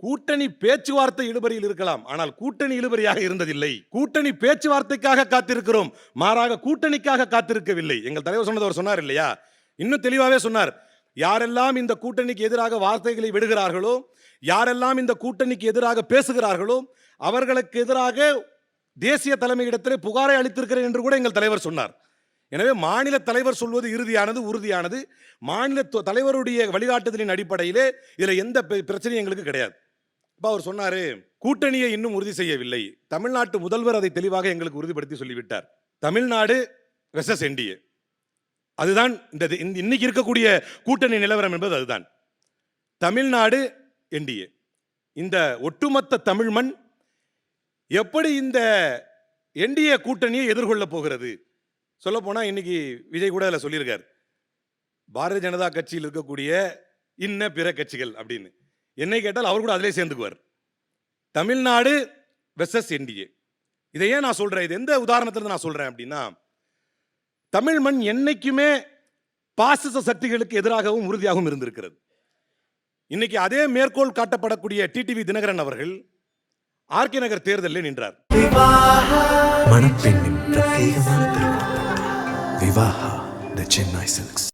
கூட்டணி பேச்சுவார்த்தை இழுபறியில் இருக்கலாம், ஆனால் கூட்டணி இழுபறியாக இருந்ததில்லை. கூட்டணி பேச்சுவார்த்தைக்காக காத்திருக்கிறோம், மாறாக கூட்டணிக்காக காத்திருக்கவில்லை. எங்கள் தலைவர் சொன்னது அவர் சொன்னார் இல்லையா, இன்னும் தெளிவாகவே சொன்னார். யாரெல்லாம் இந்த கூட்டணிக்கு எதிராக வார்த்தைகளை விடுகிறார்களோ, யாரெல்லாம் இந்த கூட்டணிக்கு எதிராக பேசுகிறார்களோ, அவர்களுக்கு எதிராக தேசிய தலைமையிடத்திலே புகாரை அளித்திருக்கிறேன் என்று கூட எங்கள் தலைவர் சொன்னார். எனவே மாநில தலைவர் சொல்வது இறுதியானது, உறுதியானது. மாநில தலைவருடைய வழிகாட்டுதலின் அடிப்படையிலே இதில் எந்த பிரச்சனையும் எங்களுக்கு கிடையாது. இப்போ அவர் சொன்னாரு, கூட்டணியை இன்னும் உறுதி செய்யவில்லை. தமிழ்நாட்டு முதல்வர் அதை தெளிவாக எங்களுக்கு உறுதிப்படுத்தி சொல்லிவிட்டார். தமிழ்நாடு வெர்சஸ் என்டிஏ, அதுதான் இன்னைக்கு இருக்கக்கூடிய கூட்டணி நிலவரம் என்பது அதுதான். தமிழ்நாடு என்டிஏ, இந்த ஒட்டுமொத்த தமிழ் மண் எப்படி இந்த என்டிஏ கூட்டணியை எதிர்கொள்ள போகிறது? சொல்ல போனா இன்னைக்கு விஜய் கூட அதில் சொல்லியிருக்கார், பாரதிய ஜனதா கட்சியில் இருக்கக்கூடிய இன்ன பிற கட்சிகள் அப்படின்னு. என்னை கேட்டால் அவர் கூட அதிலே சேர்ந்துக்குவார். Tamil Nadu versus NDA. இதை ஏன் நான் சொல்றேன், இது எந்த உதாரணத்திலிருந்து நான் சொல்றேன் அப்படின்னா, தமிழ் மண் என்னைக்குமே பாசிச சக்திகளுக்கு எதிராகவும் உறுதியாகவும் இருந்திருக்கிறது. இன்னைக்கு அதே மேற்கோள் காட்டப்படக்கூடிய டிடிவி தினகரன் அவர்கள் ஆர்கே நகர் தேர்தலில் நின்றார். மணப்பெண்ணின் பிரத்யேகமான திருமணம் விவாஹா தி சென்னை சில்க்ஸ்.